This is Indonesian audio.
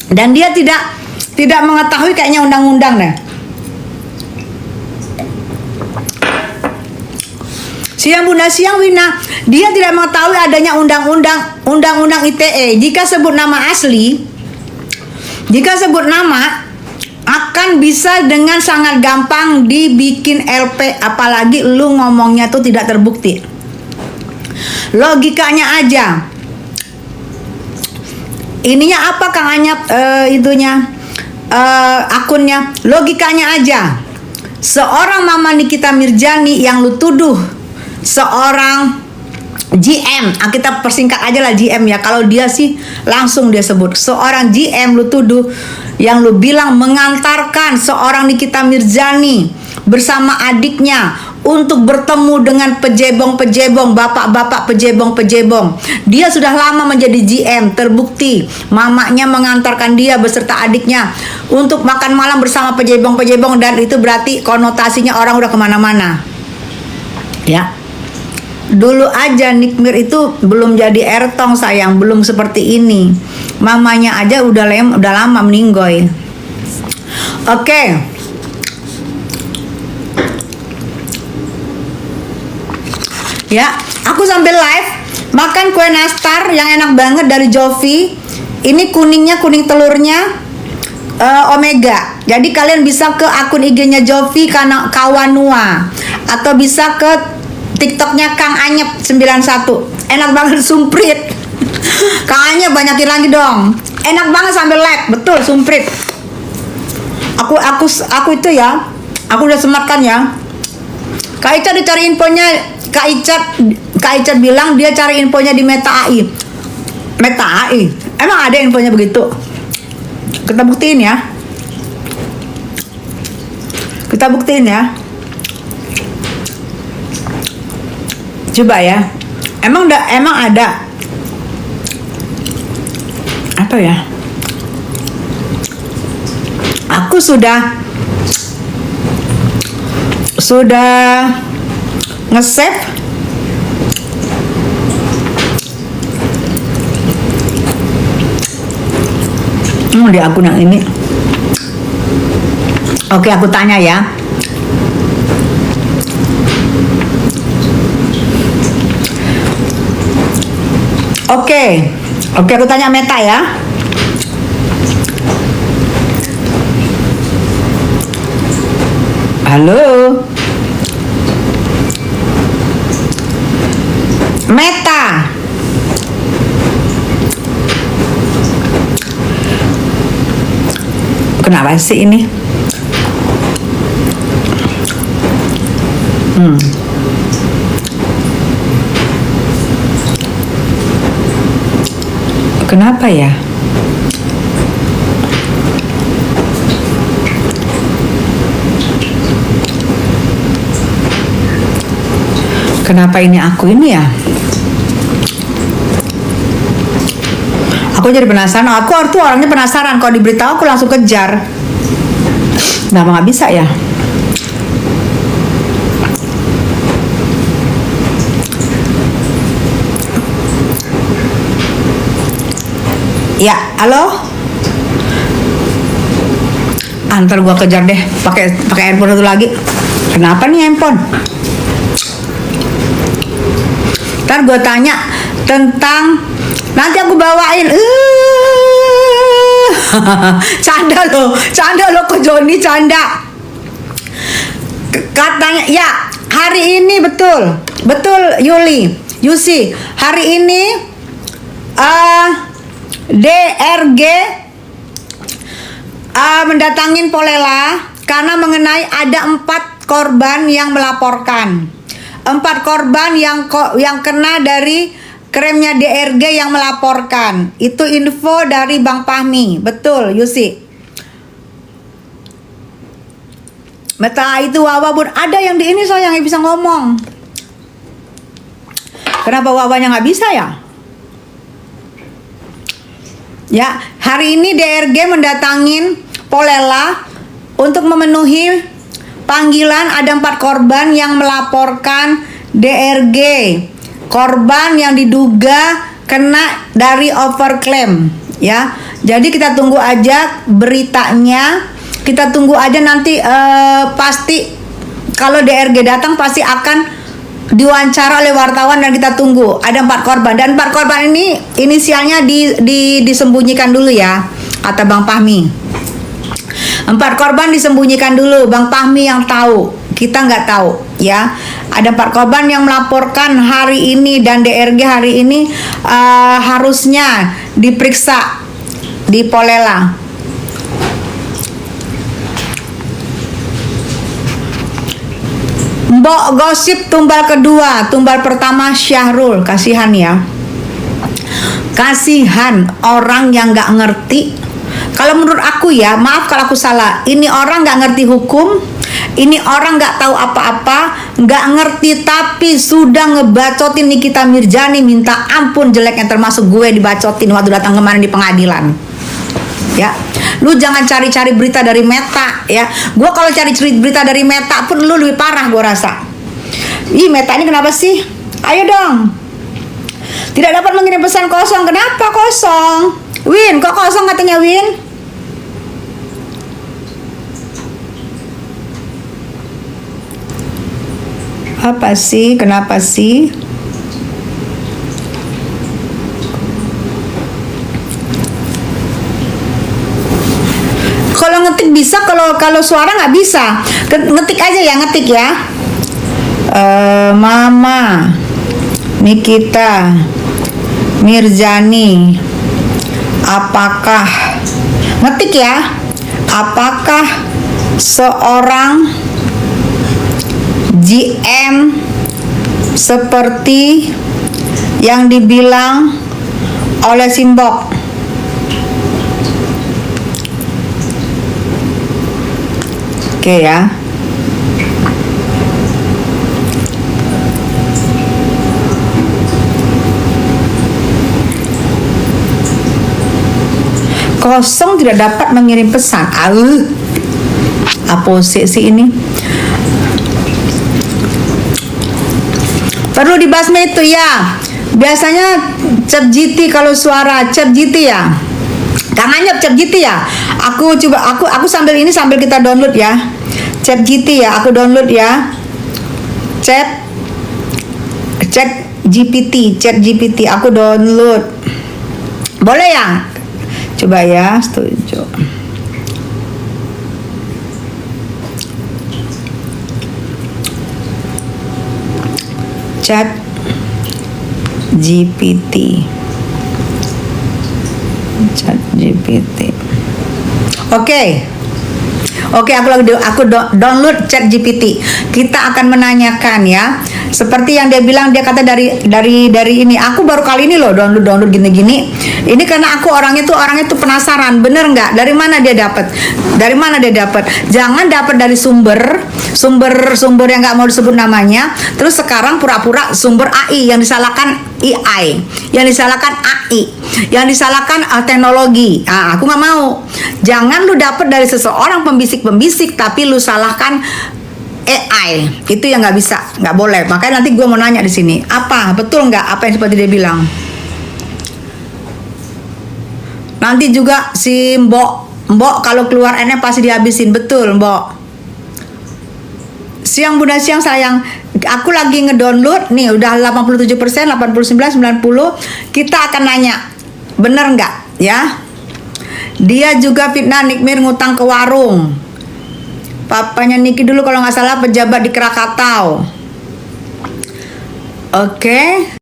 Dan dia tidak mengetahui kayaknya undang-undang deh. Siang Bunda, siang Wina. Dia tidak mengetahui adanya undang-undang ITE. Jika sebut nama asli, jika sebut nama akan bisa dengan sangat gampang dibikin LP, apalagi lu ngomongnya tuh tidak terbukti. Logikanya aja. Ininya apa Kang Anyap, akunnya? Logikanya aja. Seorang Mama Nikita Mirzani yang lu tuduh seorang GM, kita persingkat aja lah GM ya. Kalau dia sih langsung dia sebut seorang GM, lu tuduh yang lu bilang mengantarkan seorang Nikita Mirzani bersama adiknya untuk bertemu dengan pejebong-pejebong, bapak-bapak pejebong-pejebong. Dia sudah lama menjadi GM, terbukti mamanya mengantarkan dia beserta adiknya untuk makan malam bersama pejebong-pejebong, dan itu berarti konotasinya orang udah kemana-mana ya. Dulu aja Nikmir itu belum jadi ertong sayang, belum seperti ini. Mamanya aja udah lama meninggoy. Oke. Ya, aku sambil live makan kue nastar yang enak banget dari Jovi. Ini kuningnya, kuning telurnya omega. Jadi kalian bisa ke akun IG-nya Jovi Kawanua atau bisa ke TikToknya Kang Anyep 91. Enak banget sumprit. Kang Anyep banyakin lagi dong. Enak banget sambil live, betul sumprit. Aku itu ya, aku udah sematkan ya. Kak Icat dicari infonya, Kak Icat bilang dia cari infonya di Meta AI. Meta AI, emang ada infonya begitu? Kita buktiin ya. Kita buktiin ya. Coba ya. Emang ada. Apa ya? Aku sudah nge-save di akun yang ini. Oke, aku tanya ya. Oke, aku tanya Meta ya. Halo, Meta. Kenapa sih ini? Kenapa ya? Kenapa ini aku ini ya? Aku jadi penasaran. Aku tuh orangnya penasaran. Kalau diberitahu aku langsung kejar. Kenapa nggak bisa ya? Ya, halo. Antar gua kejar deh, pakai handphone itu lagi. Kenapa nih handphone? Ntar gua tanya tentang, nanti aku bawain. Canda lo ke Joni, canda. Katanya ya, hari ini betul Yusi. Hari ini DRG mendatangin Polela karena mengenai ada 4 korban yang melaporkan. 4 korban yang kena dari kremnya DRG yang melaporkan. Itu info dari Bang Fahmi. Betul, Yusi. Meta itu Wawa Bun. Ada yang di ini saya yang bisa ngomong. Kenapa Wawanya nggak bisa ya? Ya, hari ini DRG mendatangin Polela untuk memenuhi panggilan. Ada 4 korban yang melaporkan DRG. Korban yang diduga kena dari overclaim, ya. Jadi kita tunggu aja beritanya, kita tunggu aja nanti pasti kalau DRG datang pasti akan diwawancara oleh wartawan dan kita tunggu. Ada 4 korban dan 4 korban ini inisialnya disembunyikan dulu ya, kata Bang Fahmi. 4 korban disembunyikan dulu, Bang Fahmi yang tahu, kita nggak tahu ya. Ada 4 korban yang melaporkan hari ini dan DRG hari ini harusnya diperiksa di Polela. Mbok gosip tumbal kedua, tumbal pertama Syahrul, kasihan ya. Kasihan orang yang nggak ngerti. Kalau menurut aku ya, maaf kalau aku salah, ini orang nggak ngerti hukum, ini orang nggak tahu apa-apa, nggak ngerti tapi sudah ngebacotin Nikita Mirzani, minta ampun jeleknya, termasuk gue dibacotin waktu datang kemarin di pengadilan. Ya, lu jangan cari-cari berita dari Meta ya. Gue kalau cari berita dari Meta pun lu lebih parah gue rasa. Ih, Meta ini kenapa sih? Ayo dong. Tidak dapat mengirim pesan kosong. Kenapa kosong? Win, kok kosong katanya Win? Apa sih? Kenapa sih? Kalau ngetik bisa, kalau suara nggak bisa. Ngetik aja ya, ngetik ya. Mama Nikita Mirzani, apakah, ngetik ya, apakah seorang GM seperti yang dibilang oleh Simbok? Oke ya. Kosong, tidak dapat mengirim pesan. Apa sih ini? Perlu dibasmi itu ya. Biasanya ChatGPT kalau suara ChatGPT ya. Tangannya ChatGPT ya. Aku coba aku sambil kita download ya. ChatGPT ya, aku download ya. ChatGPT aku download. Boleh ya? Coba ya, setuju. ChatGPT. Oke, aku download ChatGPT. Kita akan menanyakan ya. Seperti yang dia bilang, dia kata dari ini. Aku baru kali ini loh download gini-gini. Ini karena aku orangnya tuh penasaran, bener nggak? Dari mana dia dapat? Jangan dapat dari sumber yang nggak mau disebut namanya. Terus sekarang pura-pura sumber AI, yang disalahkan AI, yang disalahkan AI, yang disalahkan teknologi. Nah, aku nggak mau. Jangan lu dapat dari seseorang pembisik tapi lu salahkan AI. Itu yang nggak bisa, nggak boleh. Makanya nanti gue mau nanya di sini, apa betul nggak apa yang seperti dia bilang? Nanti juga si Mbok kalau keluar N pasti dihabisin, betul Mbok. Siang Bunda, siang sayang. Aku lagi ngedownload nih, udah 87%, 89, 90. Kita akan nanya, bener nggak ya? Dia juga fitnah Nikmir ngutang ke warung. Papanya Niki dulu kalau nggak salah pejabat di Krakatau. Oke.